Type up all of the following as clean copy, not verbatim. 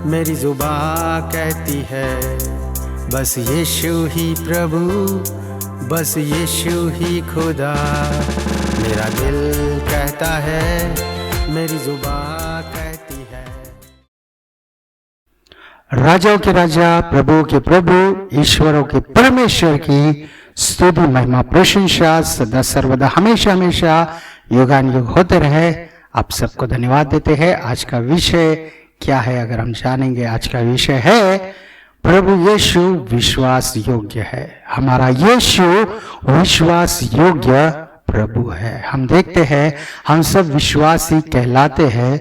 मेरी जुबां कहती है बस यीशु ही प्रभु, बस यीशु ही खुदा। मेरा दिल कहता है, मेरी जुबां कहती है। राजाओं के राजा, प्रभुओं के प्रभु, ईश्वरों के परमेश्वर की स्तुति, महिमा, प्रशंसा सदा सर्वदा हमेशा हमेशा युगान युग होते रहे। आप सबको धन्यवाद देते हैं। आज का विषय क्या है अगर हम जानेंगे। आज का विषय है प्रभु यीशु विश्वास योग्य है। हमारा यीशु विश्वास योग्य प्रभु है। हम देखते हैं हम सब विश्वासी कहलाते हैं,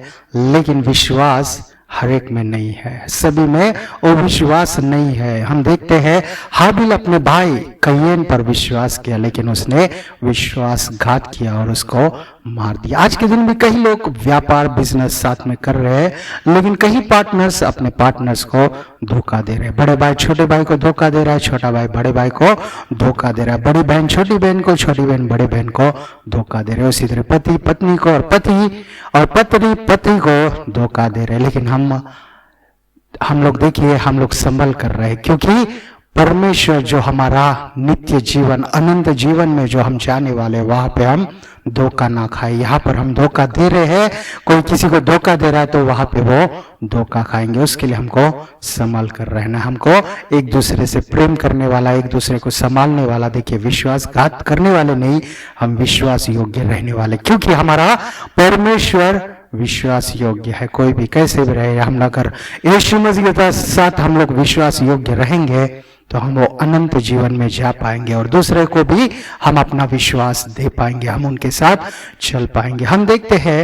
लेकिन विश्वास हर एक में नहीं है, सभी में वो विश्वास नहीं है। हम देखते हैं हाबिल अपने भाई कयीन पर विश्वास किया, लेकिन उसने विश्वासघात किया और उसको मार दिया। आज के दिन भी कई लोग व्यापार बिजनेस साथ में कर रहे हैं, लेकिन कई पार्टनर्स अपने पार्टनर्स को धोखा दे रहे हैं। बड़े भाई छोटे भाई को धोखा दे रहा है, छोटा भाई बड़े भाई को धोखा दे रहा है, बड़ी बहन छोटी बहन को, छोटी बहन बड़े बहन को धोखा दे रहे हैं। उसी तरह पति पत्नी को और पत्नी पति को धोखा दे रहे हैं। लेकिन हम लोग देखिए, हम लोग संभल कर रहे हैं, क्योंकि परमेश्वर जो हमारा नित्य जीवन अनंत जीवन में जो हम जाने वाले, वहां पे हम धोखा ना खाए। यहाँ पर हम धोखा दे रहे हैं, कोई किसी को धोखा दे रहा है तो वहां पे वो धोखा खाएंगे। उसके लिए हमको संभाल कर रहना, हमको एक दूसरे से प्रेम करने वाला, एक दूसरे को संभालने वाला, देखिए विश्वासघात करने वाले नहीं, हम विश्वास योग्य रहने वाले, क्योंकि हमारा परमेश्वर विश्वास योग्य है। कोई भी कैसे भी रहे, हम अगर यीशु मसीह के साथ हम लोग विश्वास योग्य रहेंगे तो हम वो अनंत जीवन में जा पाएंगे और दूसरे को भी हम अपना विश्वास दे पाएंगे, हम उनके साथ चल पाएंगे। हम देखते हैं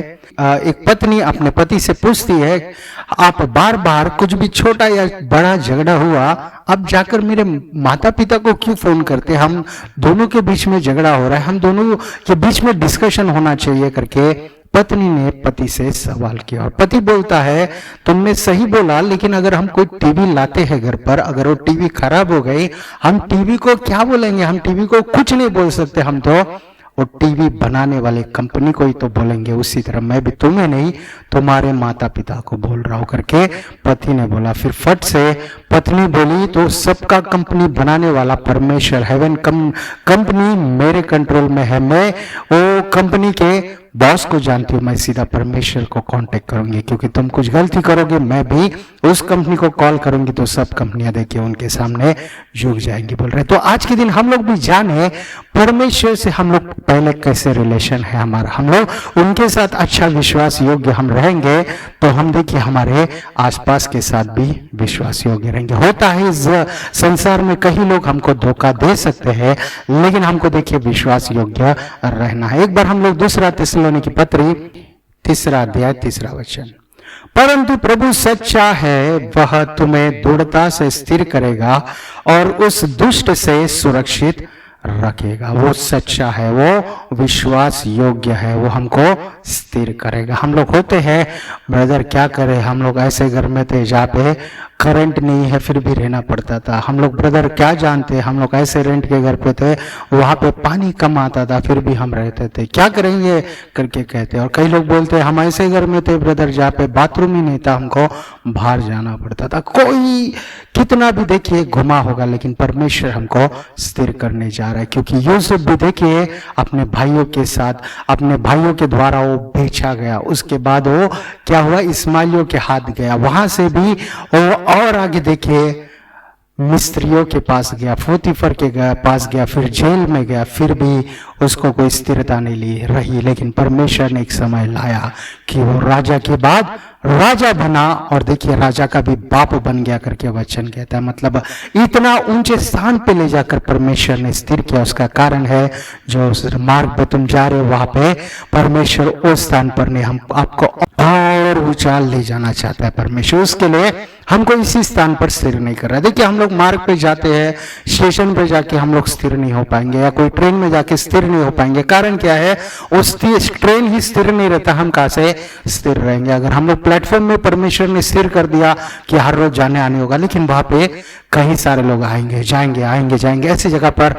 एक पत्नी अपने पति से पूछती है, आप बार बार कुछ भी छोटा या बड़ा झगड़ा हुआ, अब जाकर मेरे माता पिता को क्यों फोन करते, हम दोनों के बीच में झगड़ा हो रहा है, हम दोनों के बीच में डिस्कशन होना चाहिए करके पत्नी ने पति से सवाल किया। और पति बोलता है, तुमने सही बोला, लेकिन अगर हम कोई टीवी लाते हैं घर पर, अगर वो टीवी खराब हो गई, हम टीवी को क्या बोलेंगे, हम टीवी को कुछ नहीं बोल सकते, हम तो वो टीवी बनाने वाले कंपनी को ही तो बोलेंगे। उसी तरह मैं भी तुम्हें नहीं, तुम्हारे माता पिता को बोल रहा हूं करके पति ने बोला। फिर फट से पत्नी बोली, तो सबका कंपनी बनाने वाला परमेश्वर, हेवन कंपनी मेरे कंट्रोल में है, मैं वो कंपनी के बॉस को जानती हूँ, मैं सीधा परमेश्वर को कांटेक्ट करूंगी, क्योंकि तुम कुछ गलती करोगे मैं भी उस कंपनी को कॉल करूंगी तो सब कंपनियां देखिए उनके सामने झुक जाएंगी, बोल रहे। तो आज के दिन हम लोग भी जाने परमेश्वर से हम लोग पहले कैसे रिलेशन है हमारा, हम लोग उनके साथ अच्छा विश्वास योग्य हम रहेंगे तो हम देखिए हमारे आसपास के साथ भी विश्वास योग्य रहेंगे। होता है इस संसार में कई लोग हमको धोखा दे सकते हैं, लेकिन हमको देखिए विश्वास योग्य रहना है। एक बार हम लोग दूसरा थिस्सलुनीकी की पत्री 3 अध्याय 3 वचन, परंतु प्रभु सच्चा है, वह तुम्हें दृढ़ता से स्थिर करेगा और उस दुष्ट से सुरक्षित रखेगा। वो सच्चा है, वो विश्वास योग्य है, वो हमको स्थिर करेगा। हम लोग होते हैं ब्रदर क्या करें, हम लोग ऐसे घर में थे जहाँ पे करंट नहीं है फिर भी रहना पड़ता था। हम लोग ब्रदर क्या जानते, हम लोग ऐसे रेंट के घर पे थे, वहां पे पानी कम आता था फिर भी हम रहते थे, क्या करेंगे करके कहते। और कई लोग बोलते हम ऐसे घर में थे ब्रदर जहाँ पे बाथरूम ही नहीं था, हमको बाहर जाना पड़ता था। कोई कितना भी देखिए घुमा होगा, लेकिन परमेश्वर हमको स्थिर करने जा रहा है, क्योंकि यूसुफ भी देखिए अपने भाइयों के साथ, अपने भाइयों के द्वारा वो बेचा गया, उसके बाद वो क्या हुआ, इस्माइलियों के हाथ गया, वहां से भी वो और आगे देखिए मिस्त्रियों के पास गया, पोतीफर के पास गया, फिर जेल में गया, फिर भी उसको कोई स्थिरता नहीं रही। लेकिन परमेश्वर ने एक समय लाया कि वो राजा के बाद राजा बना, और देखिए राजा का भी बाप बन गया करके वचन कहता है। मतलब इतना ऊंचे स्थान पे ले जाकर परमेश्वर ने स्थिर किया। उसका कारण है जो उस मार्ग पे तुम जा रहे हो वहां पे परमेश्वर उस स्थान पर नहीं, हम आपको और ऊंचा ले जाना चाहता है परमेश्वर। उसके लिए हमको इसी स्थान पर स्थिर नहीं कर रहा है। देखिए हम लोग मार्ग पे जाते हैं, स्टेशन पे जाके हम लोग स्थिर नहीं हो पाएंगे, या कोई ट्रेन में जाके स्थिर नहीं हो पाएंगे। कारण क्या है, उस ट्रेन ही स्थिर नहीं रहता, हम कहां से स्थिर रहेंगे। अगर हम लोग प्लेटफॉर्म में परमेश्वर ने स्थिर कर दिया कि हर रोज जाने आने होगा, लेकिन वहां पे कई सारे लोग आएंगे जाएंगे आएंगे जाएंगे, ऐसी जगह पर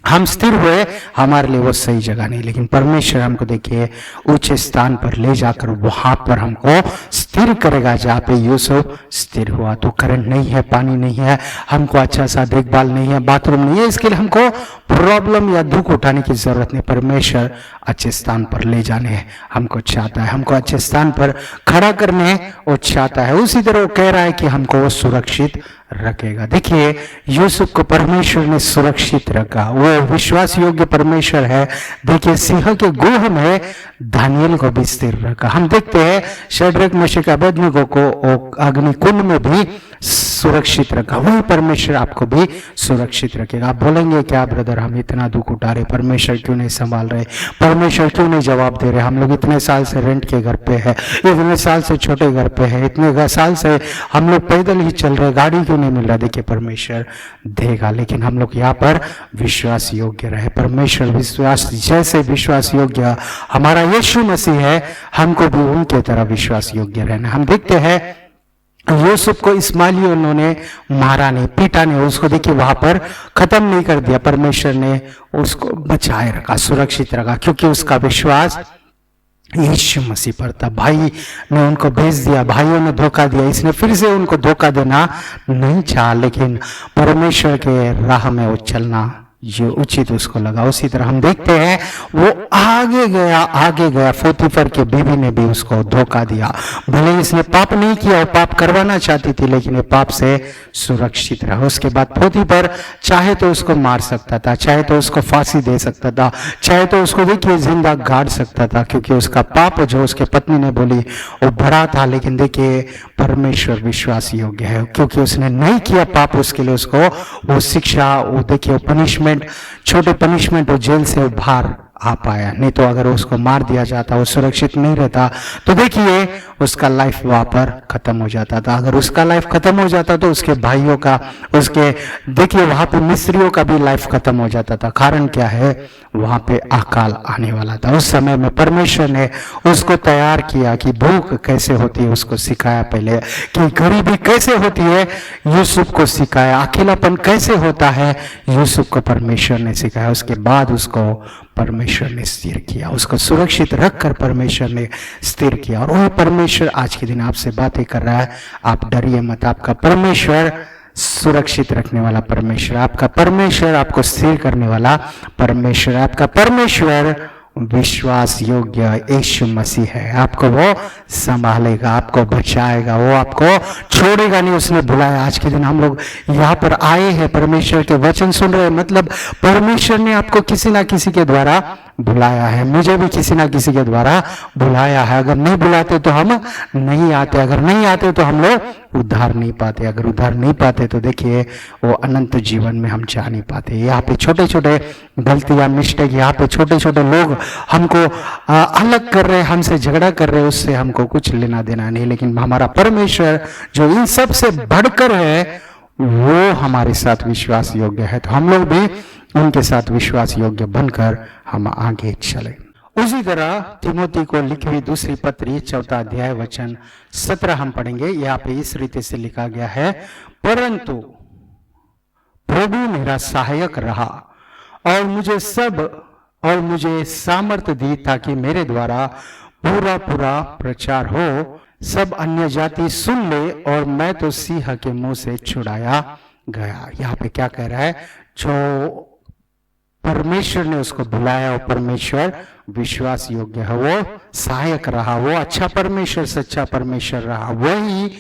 हम स्थिर हुए, हमारे लिए वो सही जगह नहीं, लेकिन परमेश्वर हमको देखिए ऊंचे स्थान पर ले जाकर वहां पर हमको स्थिर करेगा जहाँ पे यूसुफ स्थिर हुआ। तो करंट नहीं है, पानी नहीं है, हमको अच्छा सा देखभाल नहीं है, बाथरूम नहीं है, इसके लिए हमको प्रॉब्लम या दुख उठाने की जरूरत नहीं। परमेश्वर अच्छे स्थान पर ले जाने हमको चाहता है, हमको अच्छे स्थान पर खड़ा करने वो चाहता है। उसी तरह वो कह रहा है कि हमको वो सुरक्षित रखेगा। देखिए यूसुफ को परमेश्वर ने सुरक्षित रखा, वो विश्वास योग्य परमेश्वर है। देखिए सिंह के गुह में दानियल को भी स्थिर रखा। हम देखते हैं शद्रक मेशक अबेदनगो को अग्नि कुंड में भी सुरक्षित रखा। वही परमेश्वर आपको भी सुरक्षित रखेगा। आप बोलेंगे क्या ब्रदर, हम इतना दुख उठा रहे, परमेश्वर क्यों नहीं संभाल रहे, परमेश्वर क्यों नहीं जवाब दे रहे, हम लोग इतने साल से रेंट के घर पे है, इतने साल से छोटे घर पे है, इतने साल से हम लोग पैदल ही चल रहे, गाड़ी क्यों नहीं मिल रहा। देखिए परमेश्वर देगा, लेकिन हम लोग यहाँ पर विश्वास योग्य रहे। परमेश्वर विश्वास जैसे विश्वास योग्य हमारा यीशु मसीह है, हमको भी उनके तरह विश्वास योग्य रहना। हम देखते हैं यूसुफ को इस्माइलियों उन्होंने मारा नहीं, पीटा नहीं, उसको देखिए वहां पर खत्म नहीं कर दिया। परमेश्वर ने उसको बचाए रखा, सुरक्षित रखा, क्योंकि उसका विश्वास यीशु मसीह पर था। भाई ने उनको भेज दिया, भाइयों ने धोखा दिया, इसने फिर से उनको धोखा देना नहीं चाहा, लेकिन परमेश्वर के राह में वो चलना जो उचित उसको लगा। उसी तरह हम देखते हैं वो आगे गया। पोतीफर के बीवी ने भी उसको धोखा दिया। भले इसने पाप नहीं किया, वो पाप करवाना चाहती थी, लेकिन ये पाप से सुरक्षित रहा। उसके बाद पोतीफर चाहे तो उसको मार सकता था, चाहे तो उसको फांसी दे सकता था, चाहे तो उसको देखिए जिंदा गाड़ सकता था, क्योंकि उसका पाप जो उसके पत्नी ने बोली वो बड़ा था। लेकिन देखिए परमेश्वर विश्वास योग्य है, क्योंकि उसने नहीं किया पाप, उसके लिए उसको वो शिक्षा, वो देखिए पनिशमेंट, छोटे पनिशमेंट, वो जेल से बाहर आ पाया। नहीं तो अगर उसको मार दिया जाता, वो सुरक्षित नहीं रहता, तो देखिए उसका लाइफ वहां पर खत्म हो जाता था। अगर उसका लाइफ खत्म हो जाता तो उसके भाइयों का, उसके देखिए वहां पे मिस्रियों का भी लाइफ खत्म हो जाता था। कारण क्या है, वहां पे अकाल आने वाला था। उस समय में परमेश्वर ने उसको तैयार किया कि भूख कैसे होती है, उसको सिखाया पहले, कि गरीबी कैसे होती है, यूसुफ को सिखाया, अकेलापन कैसे होता है, यूसुफ को परमेश्वर ने सिखाया। उसके बाद उसको परमेश्वर ने स्थिर किया, उसको सुरक्षित रखकर परमेश्वर ने स्थिर किया। और वह परमेश्वर आज के दिन आपसे बातें कर रहा है। आप डरिए मत, आपका परमेश्वर सुरक्षित रखने वाला परमेश्वर, आपका परमेश्वर आपको स्थिर करने वाला परमेश्वर, आपका परमेश्वर विश्वास योग्य यीशु मसीह है। आपको वो संभालेगा, आपको बचाएगा, वो आपको छोड़ेगा नहीं, उसने बुलाया। आज के दिन हम लोग यहाँ पर आए हैं, परमेश्वर के वचन सुन रहे हैं, मतलब परमेश्वर ने आपको किसी ना किसी के द्वारा बुलाया है। मुझे भी किसी ना किसी के द्वारा बुलाया है। अगर नहीं बुलाते तो हम नहीं आते, अगर नहीं आते तो हम लोग उद्धार नहीं पाते, अगर उद्धार नहीं पाते तो देखिए वो अनंत जीवन में हम जा नहीं पाते। यहाँ पे छोटे छोटे गलतियां, मिस्टेक, यहाँ पे छोटे छोटे लोग हमको अलग कर रहे, हमसे झगड़ा कर रहे, उससे हमको कुछ लेना देना नहीं। लेकिन हमारा परमेश्वर जो इन सब से बढ़कर है, वो हमारे साथ विश्वास योग्य है। तो हम लोग भी उनके साथ विश्वास योग्य बनकर हम आगे चले। उसी तरह तिमोथी को लिखी हुई दूसरी पत्री 4 अध्याय वचन 17 हम पढ़ेंगे। यहाँ पे इस रीति से लिखा गया है, परंतु प्रभु मेरा सहायक रहा और मुझे सामर्थ दी, ताकि मेरे द्वारा पूरा प्रचार हो, सब अन्य जाति सुन ले, और मैं तो सिंह के मुंह से छुड़ाया गया। यहाँ पे क्या कह रहा है, जो परमेश्वर ने उसको बुलाया, और परमेश्वर विश्वास योग्य है, वो सहायक रहा, वो अच्छा परमेश्वर, सच्चा परमेश्वर रहा, वही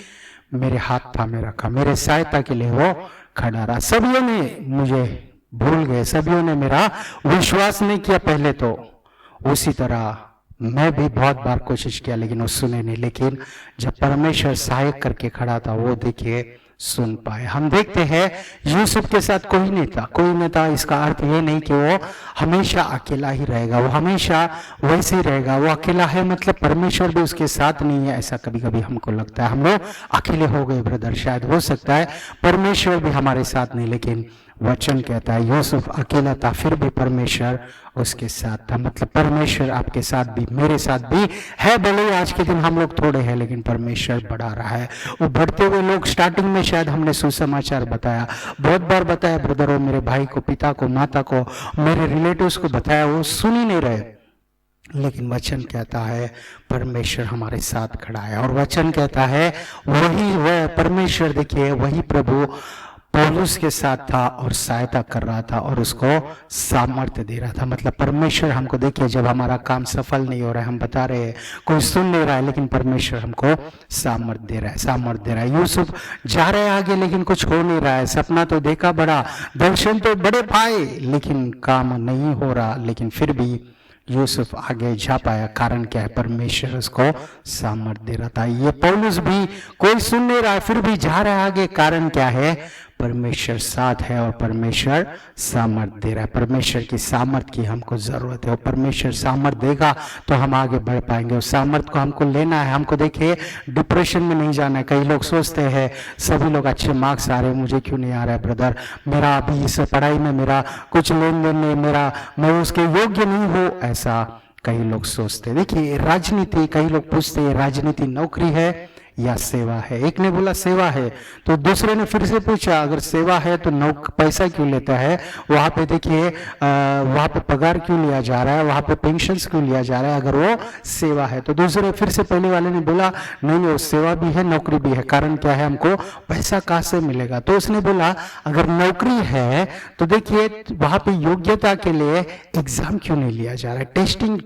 मेरे हाथ थामे रखा, मेरे सहायता के लिए वो खड़ा रहा। सभियों ने मुझे भूल गए, सभियों ने मेरा विश्वास नहीं किया पहले, तो उसी तरह मैं भी बहुत बार कोशिश किया, लेकिन वो सुने नहीं। लेकिन जब परमेश्वर सहायक करके खड़ा था, वो देखिए सुन पाए। हम देखते हैं यूसुफ के साथ कोई नहीं था। इसका अर्थ ये नहीं कि वो हमेशा अकेला ही रहेगा, वो हमेशा वैसे ही रहेगा। वो अकेला है मतलब परमेश्वर भी उसके साथ नहीं है, ऐसा कभी कभी हमको लगता है। हम लोग अकेले हो गए ब्रदर, शायद हो सकता है परमेश्वर भी हमारे साथ नहीं, लेकिन वचन कहता है यूसुफ अकेला था फिर भी परमेश्वर उसके साथ था। मतलब परमेश्वर आपके साथ भी मेरे साथ भी है। भले ही आज के दिन हम लोग थोड़े हैं लेकिन परमेश्वर बढ़ा रहा है। वो बढ़ते हुए लोग, स्टार्टिंग में शायद हमने सुसमाचार बताया, बहुत बार बताया ब्रदरों, मेरे भाई को, पिता को, माता को, मेरे रिलेटिव्स को बताया, वो सुन ही नहीं रहे। लेकिन वचन कहता है परमेश्वर हमारे साथ खड़ा है। और वचन कहता है वही वह परमेश्वर, देखिए वही प्रभु पौलुस के साथ था और सहायता कर रहा था और उसको सामर्थ्य दे रहा था। मतलब परमेश्वर हमको, देखिए जब हमारा काम सफल नहीं हो रहा है, हम बता रहे हैं, कोई सुन नहीं रहा है, लेकिन परमेश्वर हमको सामर्थ्य दे रहा है, सामर्थ्य दे रहा है। यूसुफ जा रहे आगे लेकिन कुछ हो नहीं रहा है। सपना तो देखा बड़ा, दर्शन तो बड़े पाए, लेकिन काम नहीं हो रहा। लेकिन फिर भी यूसुफ आगे जा पाया। कारण क्या है? परमेश्वर उसको सामर्थ्य दे रहा था। ये पौलुस भी, कोई सुन नहीं रहा है फिर भी जा रहा है आगे। कारण क्या है? परमेश्वर साथ है और परमेश्वर सामर्थ्य दे रहा है। परमेश्वर की सामर्थ्य की हमको जरूरत है और परमेश्वर सामर्थ्य देगा तो हम आगे बढ़ पाएंगे। उस सामर्थ्य को हमको लेना है। हमको देखिए डिप्रेशन में नहीं जाना है। कई लोग सोचते हैं सभी लोग अच्छे मार्क्स आ रहे हैं, मुझे क्यों नहीं आ रहा है ब्रदर, मेरा अभी इस पढ़ाई में मेरा कुछ लेन देन नहीं, मैं उसके योग्य नहीं हूँ, ऐसा कई लोग सोचते हैं। देखिए राजनीति, कई लोग पूछते हैं राजनीति नौकरी है या सेवा है? एक ने बोला सेवा है, तो दूसरे ने फिर से पूछा अगर सेवा है तो पैसा क्यों लेता है? वहां पे देखिए वहां पे पगार क्यों लिया जा रहा है, वहां पे पेंशन क्यों लिया जा रहा है अगर वो सेवा है? तो दूसरे फिर से पहले वाले ने बोला नहीं वो सेवा भी है नौकरी भी है। कारण क्या है? हमको पैसा कहां से मिलेगा? तो उसने बोला अगर नौकरी है तो देखिए वहां पे योग्यता के लिए एग्जाम क्यों नहीं लिया जा रहा है,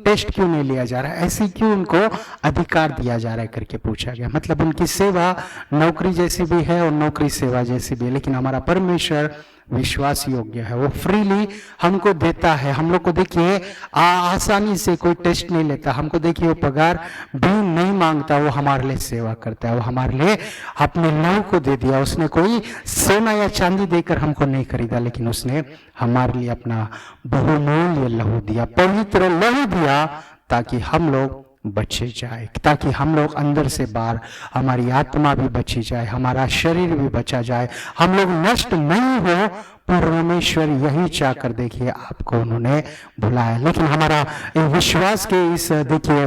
टेस्ट क्यों नहीं लिया जा रहा है, ऐसी क्यों उनको अधिकार दिया जा रहा है करके पूछा गया। मतलब उनकी सेवा नौकरी जैसी भी है और नौकरी सेवा जैसी भी है, लेकिन हमारा परमेश्वर विश्वास योग्य है, वो फ्रीली हमको देता है। हम लोग को देखिए आसानी से कोई टेस्ट नहीं लेता, हमको देखिए वो पगार भी नहीं मांगता, वो हमारे लिए सेवा करता है, वो हमारे लिए अपने लहू को दे दिया। उसने कोई सोना या चांदी देकर हमको नहीं खरीदा, लेकिन उसने हमारे लिए अपना बहुमूल्य लहू दिया, पवित्र लहू दिया, ताकि हम लोग बचे जाए, ताकि हम लोग अंदर से बाहर हमारी आत्मा भी बची जाए, हमारा शरीर भी बचा जाए, हम लोग नष्ट नहीं हो। परमेश्वर यही चाहकर देखिए आपको उन्होंने बुलाया। लेकिन हमारा विश्वास के इस देखिए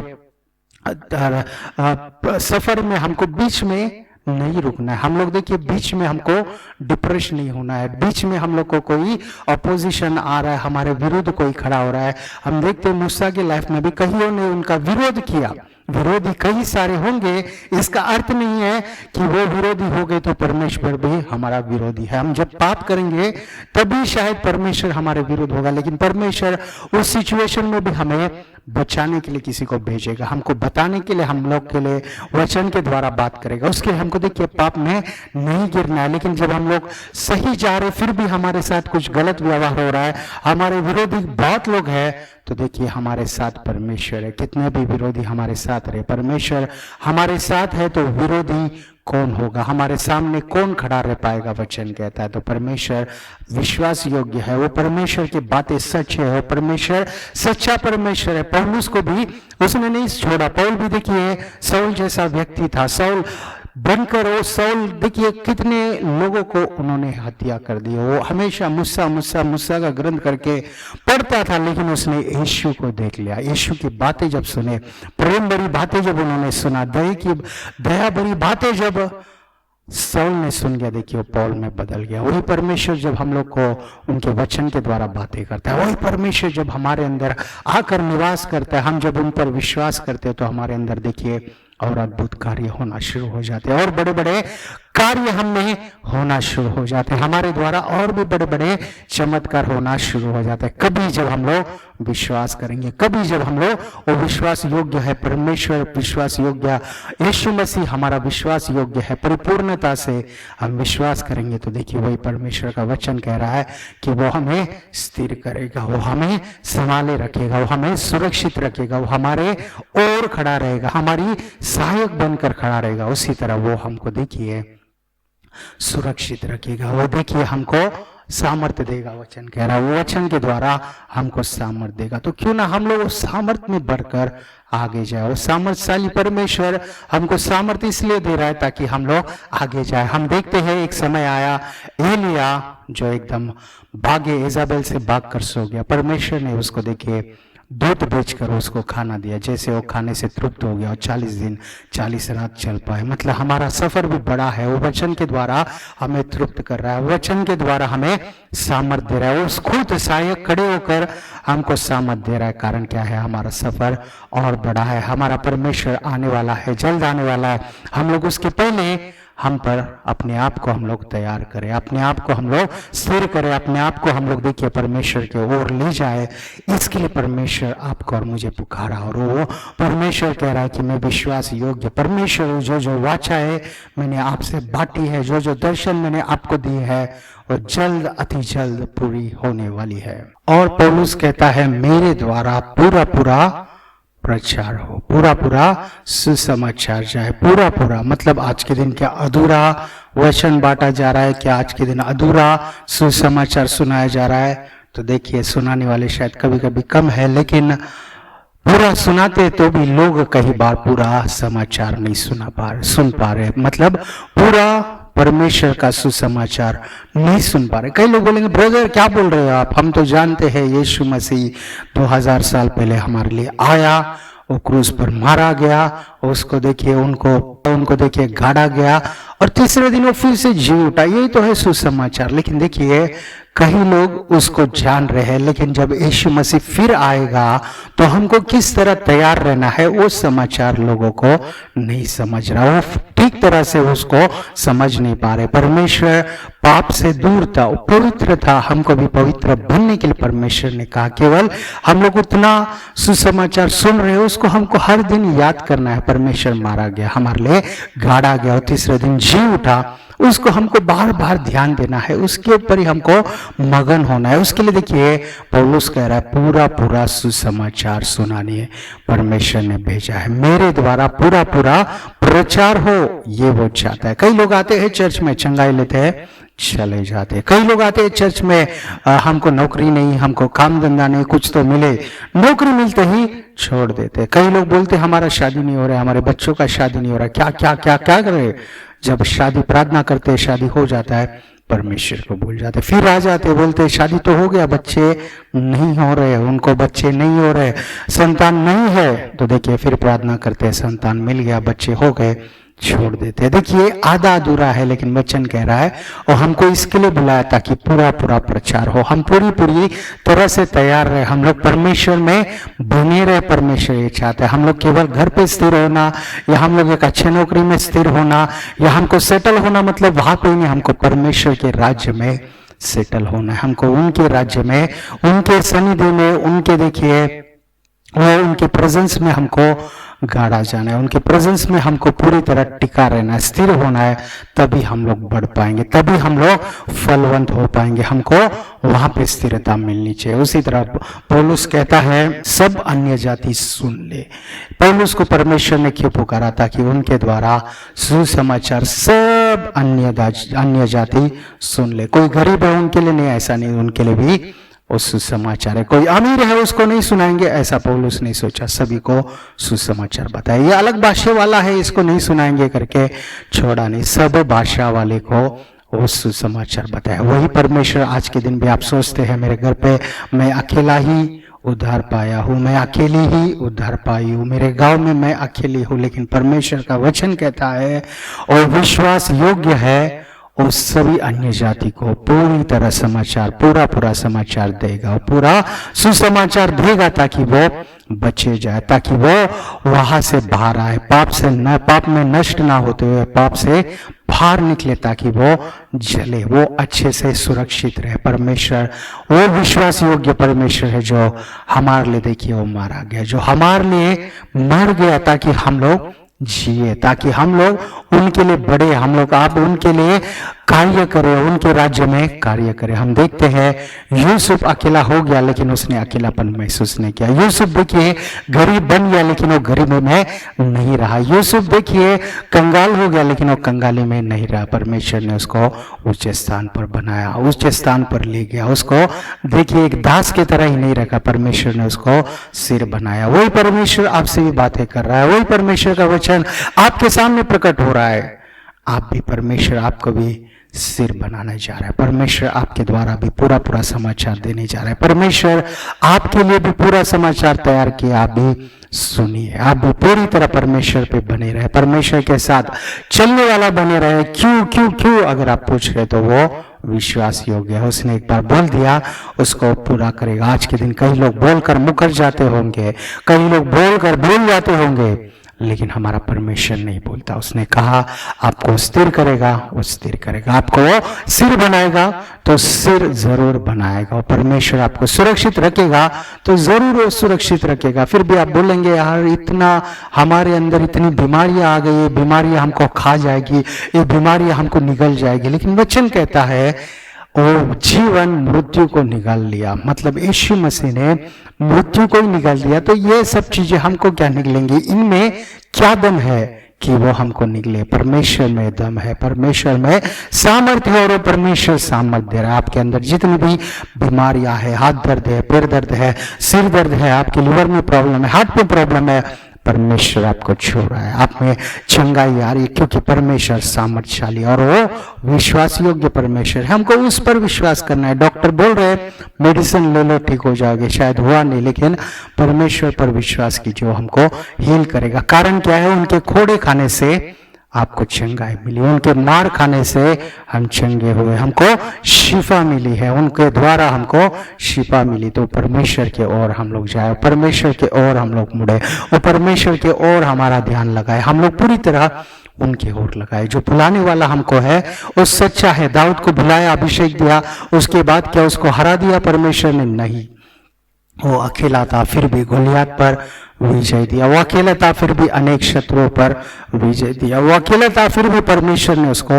सफर में हमको बीच में नहीं रुकना है। हम लोग देखिए बीच में हमको डिप्रेस नहीं होना है। बीच में हम लोग को कोई अपोजिशन आ रहा है, हमारे विरुद्ध कोई खड़ा हो रहा है। हम देखते हैं मूसा की लाइफ में भी कईयों ने उनका विरोध किया, विरोधी कई सारे होंगे, इसका अर्थ नहीं है कि वो विरोधी हो गए तो परमेश्वर भी हमारा विरोधी है। हम जब पाप करेंगे तभी शायद परमेश्वर हमारे विरुद्ध होगा, लेकिन परमेश्वर उस सिचुएशन में भी हमें बचाने के लिए किसी को भेजेगा, हमको बताने के लिए, हम लोग के लिए वचन के द्वारा बात करेगा। उसके हमको देखिए पाप में नहीं गिरना है। लेकिन जब हम लोग सही जा रहे फिर भी हमारे साथ कुछ गलत व्यवहार हो रहा है, हमारे विरोधी बहुत लोग हैं, तो देखिए हमारे साथ परमेश्वर है। कितने भी विरोधी हमारे साथ रहे, परमेश्वर हमारे साथ है तो विरोधी कौन होगा, हमारे सामने कौन खड़ा रह पाएगा? वचन कहता है तो परमेश्वर विश्वास योग्य है, वो परमेश्वर की बातें सच है, वो परमेश्वर सच्चा परमेश्वर है। पौलुस को भी उसने नहीं छोड़ा। पौल भी देखिए साउल जैसा व्यक्ति था, साउल बनकर वो साउल देखिए कितने लोगों को उन्होंने हत्या कर दी। वो हमेशा मूसा का ग्रंथ करके पढ़ता था, लेकिन उसने यीशु को देख लिया। यीशु की बातें जब सुने, प्रेम भरी बातें जब उन्होंने सुना, दया भरी बातें जब साउल ने सुन गया, देखिए वो पौल में बदल गया। वही परमेश्वर जब हम लोग को उनके वचन के द्वारा बातें करता है, वही परमेश्वर जब हमारे अंदर आकर निवास करता है, हम जब उन पर विश्वास करते हैं तो हमारे अंदर देखिए और अद्भुत कार्य होना शुरू हो जाते हैं और बड़े बड़े कार्य हमें होना शुरू हो जाते हैं, हमारे द्वारा और भी बड़े बड़े चमत्कार होना शुरू हो जाते हैं। कभी जब हम लोग विश्वास करेंगे, कभी जब हम लोग वो विश्वास योग्य है, परमेश्वर विश्वास योग्य, यीशु मसीह हमारा विश्वास योग्य है, परिपूर्णता से हम विश्वास करेंगे तो देखिए वही परमेश्वर का वचन कह रहा है कि वो हमें स्थिर करेगा, वो हमें संभाले रखेगा, वो हमें सुरक्षित रखेगा, वो हमारे ओर खड़ा रहेगा, हमारी सहायक बनकर खड़ा रहेगा। उसी तरह वो हमको देखिए सुरक्षित रखेगा, वो देखिए हमको सामर्थ्य देगा, वचन कह रहा है वो वचन के द्वारा हमको सामर्थ्य देगा। तो क्यों ना हम लोग उस सामर्थ्य में बढ़कर आगे जाए। वो सामर्थ्यशाली परमेश्वर हमको सामर्थ्य इसलिए दे रहा है ताकि हम लोग आगे जाए। हम देखते हैं एक समय आया एलिया जो एकदम भागे, इजाबेल से भाग कर सो गया। परमेश्वर ने उसको देखिए दूध बेचकर उसको खाना दिया, जैसे वो खाने से तृप्त हो गया और 40 दिन 40 रात चल पाए। मतलब हमारा सफर भी बड़ा है, वो वचन के द्वारा हमें तृप्त कर रहा है, वचन के द्वारा हमें सामर्थ्य दे रहा है। उस खुद सहायक खड़े होकर हमको सामर्थ्य दे रहा है। कारण क्या है? हमारा सफर और बड़ा है, हमारा परमेश्वर आने वाला है, जल्द आने वाला है। हम लोग उसके पहले हम पर अपने आप को हम लोग तैयार करें, अपने आप को हम लोग स्थिर करें, अपने आप को हम लोग देखिए परमेश्वर की ओर ले जाए। इसके लिए परमेश्वर आपको और मुझे पुकारा, और वो परमेश्वर कह रहा है कि मैं विश्वास योग्य परमेश्वर हूँ। जो जो वाचा है मैंने आपसे बांटी है, जो जो दर्शन मैंने आपको दी है वो जल्द अति जल्द पूरी होने वाली है। और पौलुस कहता है मेरे द्वारा पूरा पूरा प्रचार हो, पूरा पूरा सुसमाचार जाए। पूरा पूरा मतलब आज के दिन क्या अधूरा वचन बांटा जा रहा है? क्या आज के दिन अधूरा सुसमाचार सुनाया जा रहा है? तो देखिए सुनाने वाले शायद कभी कभी कम है, लेकिन पूरा सुनाते तो भी लोग कई बार पूरा समाचार नहीं सुन पा रहे। मतलब पूरा परमेश्वर का सुसमाचार नहीं सुन पा रहे। कई लोग बोलेंगे ब्रदर क्या बोल रहे हो आप, हम तो जानते हैं यीशु मसीह 2000 साल पहले हमारे लिए आया, वो क्रूस पर मारा गया, उसको देखिए उनको देखिए गाड़ा गया और तीसरे दिन वो फिर से जी उठा। यही तो है सुसमाचार। लेकिन देखिए कई लोग उसको जान रहे हैं, लेकिन जब यीशु मसीह फिर आएगा तो हमको किस तरह तैयार रहना है वो समाचार लोगों को नहीं समझ रहा, वो ठीक तरह से उसको समझ नहीं पा रहे। परमेश्वर पाप से दूर था, पवित्र था, हमको भी पवित्र बनने के लिए परमेश्वर ने कहा केवल हम लोग उतना सुसमाचार सुन रहे हो उसको हमको हर दिन याद करना है। परमेश्वर मारा गया, हमारे लिए गाड़ा गया और तीसरे दिन जी उठा, उसको हमको बार बार ध्यान देना है, उसके ऊपर ही हमको मगन होना है। उसके लिए देखिए पौलुस कह रहा है पूरा पूरा सुसमाचार सुनाने है परमेश्वर ने भेजा है, मेरे द्वारा पूरा पूरा प्रचार हो, ये वो चाहता है। कई लोग आते हैं चर्च में, चंगाई लेते हैं, चले जाते हैं। कई लोग आते हैं चर्च में, हमको नौकरी नहीं, हमको काम धंधा नहीं, कुछ तो मिले, नौकरी मिलते ही छोड़ देते। कई लोग बोलते हमारा शादी नहीं हो रहा है, हमारे बच्चों का शादी नहीं हो रहा, क्या क्या क्या क्या करे। जब शादी प्रार्थना करते शादी हो जाता है परमेश्वर को भूल जाते, फिर आ जाते बोलते शादी तो हो गया, बच्चे नहीं हो रहे, उनको बच्चे नहीं हो रहे, संतान नहीं है। तो देखिए फिर प्रार्थना करते संतान मिल गया, बच्चे हो गए, छोड़ देते। देखिए आधा अधूरा है, लेकिन वचन कह रहा है और हमको इसके लिए बुलाया ताकि पूरा पूरा प्रचार हो, हम पूरी तरह से तैयार रहे, हम लोग परमेश्वर में बने रहे। परमेश्वर ये चाहता है हम लोग केवल घर पे स्थिर होना या हम लोग एक अच्छे नौकरी में स्थिर होना या हमको सेटल होना, मतलब वहां पे नहीं, हमको परमेश्वर के राज्य में सेटल होना है। हमको उनके राज्य में, उनके सन्निधि में, उनके देखिए वो उनके प्रेजेंस में हमको गाड़ा जाना है, उनके प्रेजेंस में हमको पूरी तरह टिका रहना है, स्थिर होना है, तभी हम लोग बढ़ पाएंगे, तभी हम लोग फलवंत हो पाएंगे, हमको वहां पे स्थिरता मिलनी चाहिए। उसी तरह पौलुस कहता है सब अन्य जाति सुन ले। पौलुस को परमेश्वर ने क्यों पुकारा? ताकि उनके द्वारा सुसमाचार सब अन्य जाति सुन ले। कोई गरीब है उनके लिए नहीं, ऐसा नहीं, उनके लिए भी उस सुसमाचार है। कोई अमीर है उसको नहीं सुनाएंगे, ऐसा पौलुस नहीं सोचा, सभी को सुसमाचार बताया। ये अलग भाषा वाला है इसको नहीं सुनाएंगे करके छोड़ा नहीं, सब भाषा वाले को वो सुसमाचार बताया। वही परमेश्वर आज के दिन भी आप सोचते हैं मेरे घर पे मैं अकेला ही उद्धार पाया हूँ, मैं अकेली ही उद्धार पाई हूँ, मेरे गांव में मैं अकेली हूँ, लेकिन परमेश्वर का वचन कहता है और विश्वास योग्य है और सभी अन्य जाति को पूरी तरह समाचार, पूरा समाचार देगा, पूरा सुसमाचार देगा ताकि वो बचे जाए, ताकि वो वहां से बाहर आए, पाप में नष्ट ना होते हुए पाप से बाहर निकले, ताकि वो जले, वो अच्छे से सुरक्षित रहे। परमेश्वर वो विश्वास योग्य परमेश्वर है जो हमारे लिए देखिए वो मारा गया, जो हमारे लिए मर गया ताकि हम लोग जिए, ताकि हम लोग उनके लिए बढ़े, हम लोग आप उनके लिए कार्य करे, उनके राज्य में कार्य करे। हम देखते हैं यूसुफ अकेला हो गया लेकिन उसने अकेलापन महसूस नहीं किया। यूसुफ देखिए गरीब बन गया लेकिन वो गरीबी में नहीं रहा। यूसुफ देखिए कंगाल हो गया लेकिन वो कंगाली में नहीं रहा। परमेश्वर ने उसको ऊंचे स्थान पर बनाया, ऊंचे स्थान पर ले गया। उसको देखिए एक दास की तरह ही नहीं रखा, परमेश्वर ने उसको सिर बनाया। वही परमेश्वर आपसे भी बातें कर रहा है, वही परमेश्वर का वचन आपके सामने प्रकट हो रहा है। आप भी, परमेश्वर आपको भी सिर बनाने जा रहा है। परमेश्वर आपके द्वारा भी पूरा पूरा समाचार देने जा रहा है। परमेश्वर आपके लिए भी पूरा समाचार तैयार किया। आप भी सुनिए, आप भी पूरी तरह परमेश्वर पे बने रहे, परमेश्वर के साथ चलने वाला बने रहे। क्यों क्यों क्यों अगर आप पूछ रहे तो वो विश्वास योग्य है। उसने एक बार बोल दिया, उसको पूरा करेगा। आज के दिन कई लोग बोलकर मुकर जाते होंगे, कई लोग बोलकर भूल जाते होंगे, लेकिन हमारा परमेश्वर नहीं बोलता। उसने कहा आपको स्थिर करेगा, वो स्थिर करेगा। आपको सिर बनाएगा तो सिर जरूर बनाएगा। और परमेश्वर आपको सुरक्षित रखेगा तो जरूर वो सुरक्षित रखेगा। फिर भी आप बोलेंगे यार इतना हमारे अंदर इतनी बीमारियां आ गई, ये बीमारियां हमको खा जाएगी, ये बीमारियां हमको निगल जाएगी। लेकिन वचन कहता है वो जीवन मृत्यु को निकाल लिया, मतलब यीशु मसीह ने मृत्यु को ही निकाल दिया। तो ये सब चीजें हमको क्या निकलेंगी, इनमें क्या दम है कि वो हमको निकले। परमेश्वर में दम है, परमेश्वर में सामर्थ्य है, और परमेश्वर सामर्थ्य दे रहा है। आपके अंदर जितनी भी बीमारियां है, हाथ दर्द है, पैर दर्द है, सिर दर्द है, आपके लिवर में प्रॉब्लम है, हार्ट में प्रॉब्लम है, परमेश्वर आपको छू रहा है। आप में चंगाई आ रही है क्योंकि परमेश्वर सामर्थ्यशाली और वो विश्वास योग्य परमेश्वर है। हमको उस पर विश्वास करना है। डॉक्टर बोल रहे मेडिसिन ले लो ठीक हो जाओगे, शायद हुआ नहीं, लेकिन परमेश्वर पर विश्वास कीजिए, वो हमको हील करेगा। कारण क्या है, उनके खोड़े खाने से आपको चंगाई मिली, उनके मार खाने से हम चंगे हुए, हमको शिफा मिली है, उनके द्वारा हमको शिफा मिली। तो परमेश्वर के ओर हम लोग जाए, परमेश्वर के ओर हम लोग मुड़े, और परमेश्वर के ओर हमारा ध्यान लगाए, हम लोग पूरी तरह उनके ओर लगाए। जो बुलाने वाला हमको है वो सच्चा है। दाऊद को बुलाया, अभिषेक दिया, उसके बाद क्या उसको हरा दिया परमेश्वर ने? नहीं, वो अकेला था फिर भी गोलियत पर विजय दिया। वो अकेला था फिर भी अनेक शत्रुओं पर विजय दिया। वो अकेला था फिर भी परमेश्वर ने उसको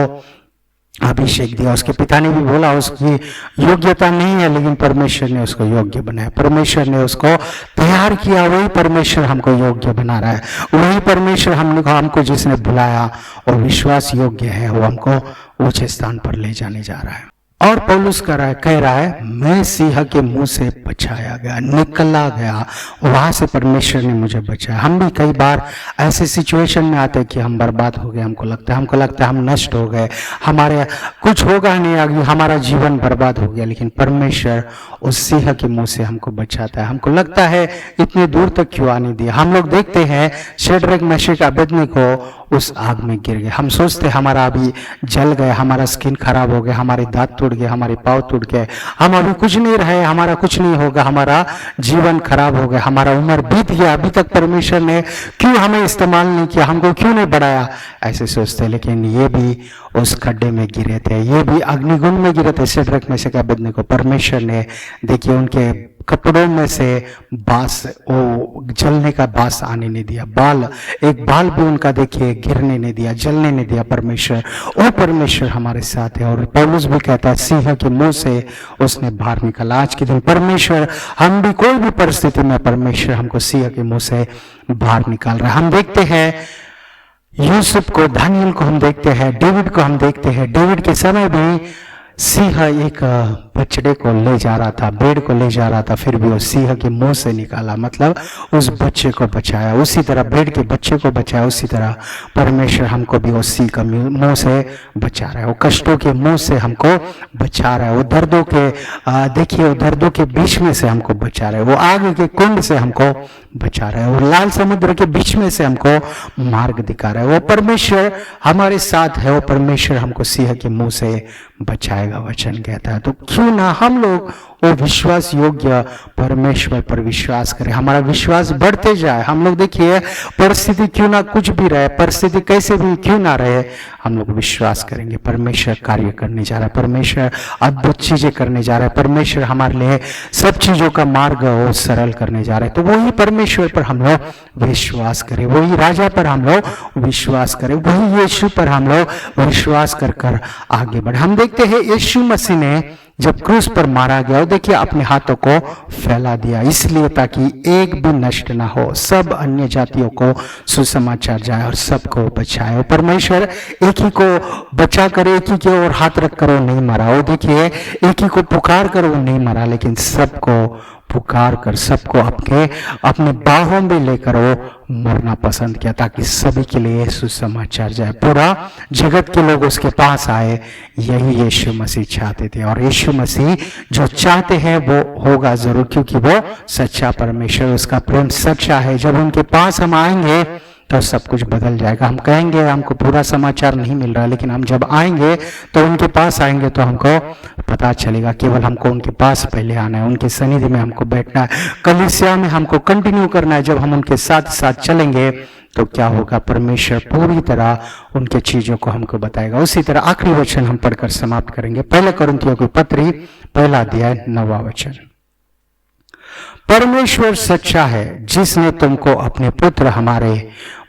अभिषेक दिया। उसके पिता ने भी बोला उसकी योग्यता नहीं है, लेकिन परमेश्वर ने उसको योग्य बनाया, परमेश्वर ने उसको तैयार किया। वही परमेश्वर हमको योग्य बना रहा है, वही परमेश्वर हमको जिसने बुलाया और विश्वास योग्य है, वो हमको ऊंचे स्थान पर ले जाने जा रहा है। और पौलुस कह रहा है मैं सिंह के मुंह से बचाया गया, निकला गया, वहां से परमेश्वर ने मुझे बचाया। हम भी कई बार ऐसे सिचुएशन में आते हैं कि हम बर्बाद हो गए, हमको लगता है हम नष्ट हो गए, हमारे कुछ होगा नहीं, आगे हमारा जीवन बर्बाद हो गया। लेकिन परमेश्वर उस सिंह के मुंह से हमको बचाता है। हमको लगता है इतने दूर तक क्यों आने दिया। हम लोग देखते हैं शेड्रक मेशक अबेदnego उस आग में गिर गए। हम सोचते हमारा अभी जल गए, हमारा स्किन खराब हो गया, हमारे दांत टूट गए, हमारे पाँव टूट गए, हम अभी कुछ नहीं रहे, हमारा कुछ नहीं होगा, हमारा जीवन खराब हो गया, हमारा उम्र बीत गया, अभी तक परमेश्वर ने क्यों हमें इस्तेमाल नहीं किया, हमको क्यों नहीं बढ़ाया, ऐसे सोचते। लेकिन ये भी उस खड्डे में गिरे थे, ये भी अग्निकुंड में गिरे थे शेड्रक मेशक अबेदnego। परमेश्वर ने देखिए उनके कपड़ों में से बास, वो जलने का बास आने नहीं दिया, एक बाल भी उनका देखिए गिरने नहीं दिया, जलने नहीं दिया। परमेश्वर, वो परमेश्वर हमारे साथ है। और पौलुस भी कहता है सिंह के मुंह से उसने बाहर निकाला। आज के दिन परमेश्वर, हम भी कोई भी परिस्थिति में परमेश्वर हमको सिंह के मुंह से बाहर निकाल रहा है। हम देखते हैं यूसुफ को, दानियल को हम देखते हैं, डेविड को हम देखते हैं। डेविड के समय भी सिंह एक बछड़े को ले जा रहा था, भेड़ को ले जा रहा था, फिर भी वो सिंह के मुंह से निकाला, मतलब उस बच्चे को बचाया। उसी तरह भेड़ के बच्चे को बचाया, उसी तरह परमेश्वर हमको भी उस सिंह के मुंह से बचा रहा है। वो कष्टों के मुंह से हमको बचा रहा है, वो दर्दों के देखिए वो दर्दों के बीच में से हमको बचा रहा है, वो आग के कुंड से हमको बचा रहा है, वो लाल समुद्र के बीच में से हमको मार्ग दिखा रहा है। वो परमेश्वर हमारे साथ है, वो परमेश्वर हमको सिंह के मुंह से बचाएगा, वचन कहता है। तो क्यों क्यों ना हम लोग वो विश्वास योग्य परमेश्वर पर विश्वास करें, हमारा विश्वास बढ़ते जाए। हम लोग देखिए, परिस्थिति क्यों ना कुछ भी रहे, परिस्थिति कैसे भी क्यों ना रहे, हम लोग विश्वास करेंगे परमेश्वर कार्य करने जा रहा है, परमेश्वर अद्भुत चीजें करने जा रहा है, परमेश्वर हमारे लिए सब चीजों का मार्ग वो सरल करने जा रहे हैं। तो वही परमेश्वर पर हम लोग विश्वास करें, वही राजा पर हम लोग विश्वास करें, वही यीशु पर हम लोग विश्वास कर आगे बढ़े। हम देखते हैं यीशु मसीह ने जब क्रूस पर मारा गया, वो देखिए अपने हाथों को फैला दिया, इसलिए ताकि एक भी नष्ट ना हो, सब अन्य जातियों को सुसमाचार जाए और सबको बचाए। परमेश्वर एक ही को बचा कर एक ही के ओर हाथ रख कर वो नहीं मरा, वो देखिए एक ही को पुकार कर वो नहीं मरा, लेकिन सबको पुकार कर सबको अपने बाहों में लेकर वो मरना पसंद किया, ताकि सभी के लिए सुसमाचार जाए, पूरा जगत के लोग उसके पास आए। यही यीशु मसीह चाहते थे, और यीशु मसीह जो चाहते हैं वो होगा जरूर, क्योंकि वो सच्चा परमेश्वर, उसका प्रेम सच्चा है। जब उनके पास हम आएंगे तो सब कुछ बदल जाएगा। हम कहेंगे हमको पूरा समाचार नहीं मिल रहा, लेकिन हम जब आएंगे तो उनके पास आएंगे तो हमको पता चलेगा। केवल हमको उनके पास पहले आना है, उनके सनिधि में हमको बैठना है, कलीसिया में हमको कंटिन्यू करना है। जब हम उनके साथ साथ चलेंगे तो क्या होगा, परमेश्वर पूरी तरह उनके चीजों को हमको बताएगा। उसी तरह आखिरी वचन हम पढ़कर समाप्त करेंगे, पहले कुरिन्थियों की पत्री 1 अध्याय 9वां वचन। परमेश्वर सच्चा है, जिसने तुमको अपने पुत्र हमारे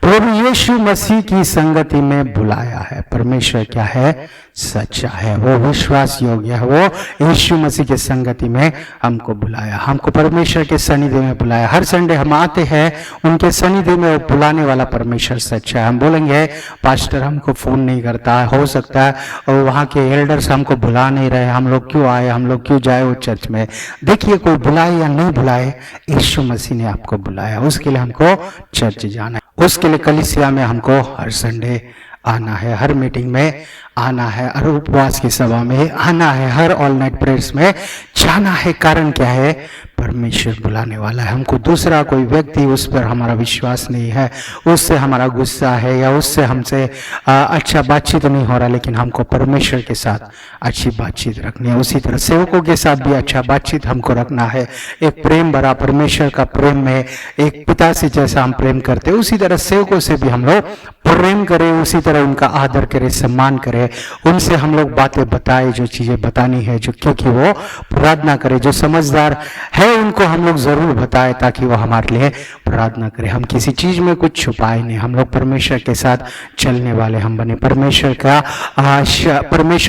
प्रभु यीशु मसीह की संगति में बुलाया है। परमेश्वर क्या है, सच्चा है, वो विश्वास योग्य है, वो यीशु मसीह की संगति में हमको बुलाया, हमको परमेश्वर के सनिधि में बुलाया। हर संडे हम आते हैं उनके सनिधि में, बुलाने वाला परमेश्वर सच्चा है। हम बोलेंगे पास्टर हमको फोन नहीं करता है, हो सकता है और वहाँ के एल्डर्स हमको बुला नहीं रहे, हम लोग क्यों आए, हम लोग क्यों जाए वो चर्च में। देखिए, कोई बुलाए या नहीं बुलाए, यीशु मसीह ने आपको बुलाया, उसके लिए हमको चर्च जाना है, उसके लिए कलीसिया में हमको हर संडे आना है, हर मीटिंग में आना है, हर उपवास की सभा में आना है, हर ऑल नाइट प्रेयर्स में जाना है। कारण क्या है, परमेश्वर बुलाने वाला है। हमको दूसरा कोई व्यक्ति उस पर हमारा विश्वास नहीं है, उससे हमारा गुस्सा है या उससे हमसे अच्छा बातचीत नहीं हो रहा, लेकिन हमको परमेश्वर के साथ अच्छी बातचीत रखनी है। उसी तरह सेवकों के साथ भी अच्छा बातचीत हमको रखना है, एक प्रेम भरा परमेश्वर का प्रेम में एक पिता से जैसा हम प्रेम करते हैं, उसी तरह सेवकों से भी हम लोग प्रेम करें, उसी तरह उनका आदर करें, सम्मान करें, उनसे हम लोग बातें बताएं, जो चीजें बतानी है, जो क्योंकि वो प्रार्थना करें, जो समझदार है उनको हम लोग जरूर बताएं, ताकि वो हमारे लिए प्रार्थना करें। हम किसी चीज में कुछ छुपाए नहीं, हम लोग परमेश्वर के साथ चलने वाले हम बने, परमेश्वर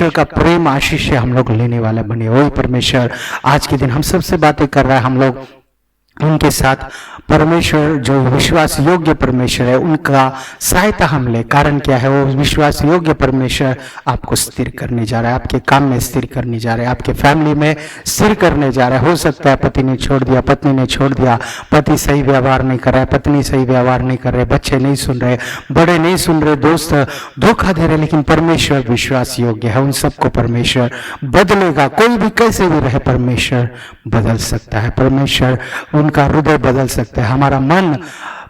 का प्रेम आशीष हम लोग लेने वाले बने। वही परमेश्वर आज के दिन हम सबसे बातें कर रहा है, हम लोग उनके साथ परमेश्वर जो विश्वास योग्य परमेश्वर है उनका सहायता हम ले। कारण क्या है, वो विश्वास योग्य परमेश्वर आपको स्थिर करने जा रहा है, आपके काम में स्थिर करने जा रहा है, आपके फैमिली में स्थिर करने जा रहा है। हो सकता है पति ने छोड़ दिया, पत्नी ने छोड़ दिया, पति सही व्यवहार नहीं कर रहा है, पत्नी सही व्यवहार नहीं कर रहे, बच्चे नहीं सुन रहे, बड़े नहीं सुन रहे, दोस्त धोखा दे रहे, लेकिन परमेश्वर विश्वास योग्य है, उन सबको परमेश्वर बदलेगा। कोई भी कैसे भी रहे, परमेश्वर बदल सकता है, परमेश्वर उनका हृदय बदल सकता है। हमारा मन,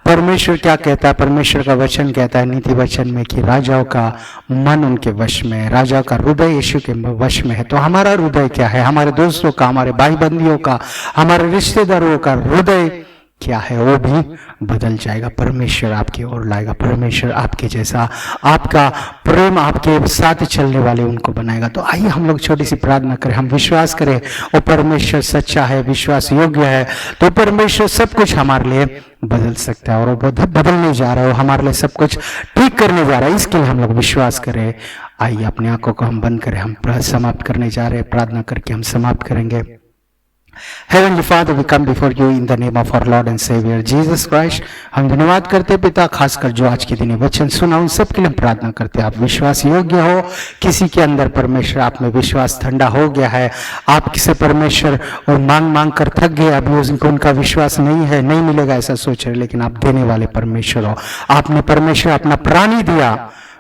परमेश्वर क्या कहता है, परमेश्वर का वचन कहता है नीति वचन में कि राजाओं का मन उनके वश में है, राजाओं का हृदय यीशु के वश में है। तो हमारा हृदय क्या है, हमारे दोस्तों का, हमारे भाई बंदियों का, हमारे रिश्तेदारों का हृदय क्या है, वो भी बदल जाएगा। परमेश्वर आपकी ओर लाएगा, परमेश्वर आपके जैसा, आपका प्रेम आपके साथ चलने वाले उनको बनाएगा। तो आइए हम लोग छोटी सी प्रार्थना करें, हम विश्वास करें वो परमेश्वर सच्चा है, विश्वास योग्य है, तो परमेश्वर सब कुछ हमारे लिए बदल सकता है, और वो बदलने जा रहा है, वो हमारे लिए सब कुछ ठीक करने जा रहा है। इसके लिए हम लोग विश्वास करें। आइए अपनी आंखों को हम बंद करें, हम समाप्त करने जा रहे हैं, प्रार्थना करके हम समाप्त करेंगे। Heavenly Father, we come before you in the name of our Lord and Savior Jesus Christ. हम धन्यवाद करते पिता, खासकर जो आज के दिन वचन सुना उन सब के लिए प्रार्थना करते हैं। आप विश्वास योग्य हो, किसी के अंदर परमेश्वर आप में विश्वास ठंडा हो गया है, आप किसे परमेश्वर और मांग कर थक गए, अभी उनका विश्वास नहीं है, नहीं मिलेगा ऐसा सोच रहे, लेकिन आप देने वाले परमेश्वर हो। आपने परमेश्वर अपना प्राणी दिया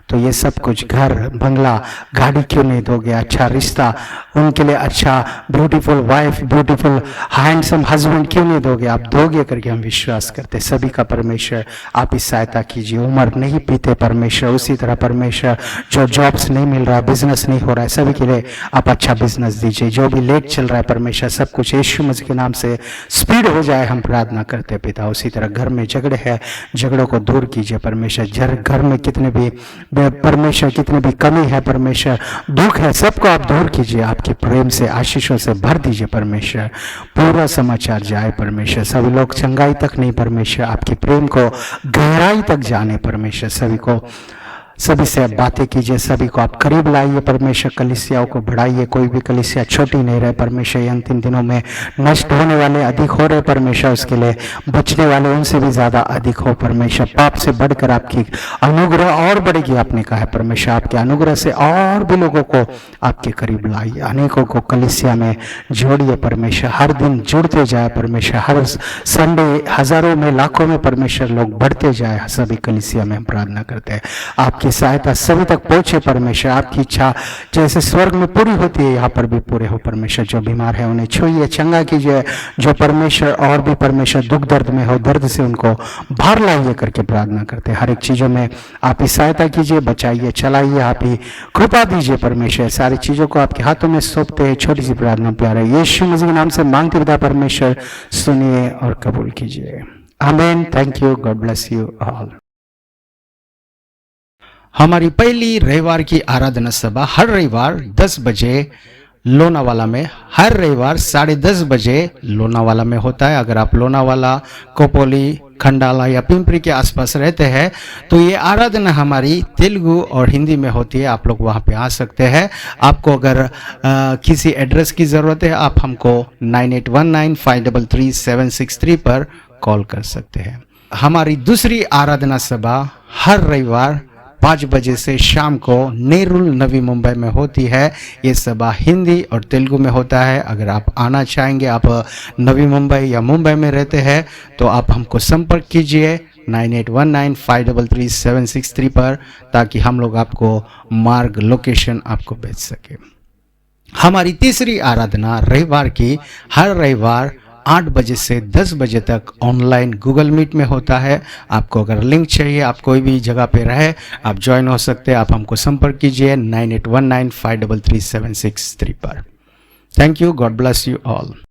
तो ये सब कुछ घर बंगला गाड़ी क्यों नहीं दोगे, अच्छा रिश्ता उनके लिए, अच्छा beautiful wife beautiful handsome husband क्यों नहीं दोगे, आप दोगे करके हम विश्वास करते। सभी का परमेश्वर आप ही सहायता कीजिए। उम्र नहीं पीते परमेश्वर, उसी तरह परमेश्वर जो जॉब्स नहीं मिल रहा है, बिजनेस नहीं हो रहा है, सभी के लिए आप अच्छा बिजनेस दीजिए। जो भी लेट चल रहा है परमेश्वर सब कुछ यीशु मसीह के नाम से स्पीड हो जाए, हम प्रार्थना करते पिता। उसी तरह घर में झगड़े हैं, झगड़ों को दूर कीजिए परमेश्वर। घर में कितने भी परमेश्वर कितनी भी कमी है परमेश्वर, दुख है, सबको आप दूर कीजिए, आपके प्रेम से आशीषों से भर दीजिए परमेश्वर। पूरा समाचार जाए परमेश्वर, सभी लोग चंगाई तक नहीं परमेश्वर, आपके प्रेम को गहराई तक जाने परमेश्वर। सभी से आप बातें कीजिए, सभी को आप करीब लाइए परमेश्वर। कलीसियाओं को बढ़ाइए, कोई भी कलीसिया छोटी नहीं रहे परमेश्वर। ये अंतिम दिनों में नष्ट होने वाले अधिक हो रहे परमेश्वर, उसके लिए बचने वाले उनसे भी ज्यादा अधिक हो परमेश्वर। पाप से बढ़कर आपकी अनुग्रह और बढ़ेगी, आपने कहा है परमेश्वर। आपके अनुग्रह से और भी लोगों को आपके करीब लाइए, अनेकों को कलीसिया में जोड़िए परमेश्वर। हर दिन जुड़ते जाए परमेश्वर, हर संडे हजारों में लाखों में परमेश्वर लोग बढ़ते जाए सभी कलीसिया में, हम प्रार्थना करते हैं आपकी सहायता सभी तक पहुंचे परमेश्वर। आपकी इच्छा जैसे स्वर्ग में पूरी होती है यहाँ पर भी पूरे हो परमेश्वर। जो बीमार है उन्हें छूइए, चंगा कीजिए, जो परमेश्वर और भी परमेश्वर दुख दर्द में हो, दर्द से उनको बाहर लाइए करके प्रार्थना करते हैं। हर एक चीजों में आप ही सहायता कीजिए, बचाइए, चलाइए, आप ही कृपा दीजिए परमेश्वर। सारी चीजों को आपके हाथों में सौंपते हैं। छोटी सी प्रार्थना प्यारे यीशु मसीह के नाम से मांगते पिता परमेश्वर, सुनिए और कबूल कीजिए। आमीन। Thank you. God bless you all. हमारी पहली रविवार की आराधना सभा हर रविवार 10 बजे लोनावाला में, हर रविवार 10:30 बजे लोनावाला में होता है। अगर आप लोनावाला, कोपोली, खंडाला या पिंपरी के आसपास रहते हैं तो ये आराधना हमारी तेलुगु और हिंदी में होती है। आप लोग वहाँ पे आ सकते हैं। आपको अगर किसी एड्रेस की ज़रूरत है आप हमको 9819533763 पर कॉल कर सकते हैं। हमारी दूसरी आराधना सभा हर रविवार 5 बजे से शाम को नेरुल नवी मुंबई में होती है। ये सभा हिंदी और तेलुगु में होता है। अगर आप आना चाहेंगे, आप नवी मुंबई या मुंबई में रहते हैं तो आप हमको संपर्क कीजिए 9819533763 पर, ताकि हम लोग आपको मार्ग लोकेशन आपको भेज सके। हमारी तीसरी आराधना रविवार की हर रविवार 8 बजे से 10 बजे तक ऑनलाइन गूगल मीट में होता है। आपको अगर लिंक चाहिए, आप कोई भी जगह पे रहे, आप ज्वाइन हो सकते हैं। आप हमको संपर्क कीजिए 9819533763 पर। Thank you. God bless you all.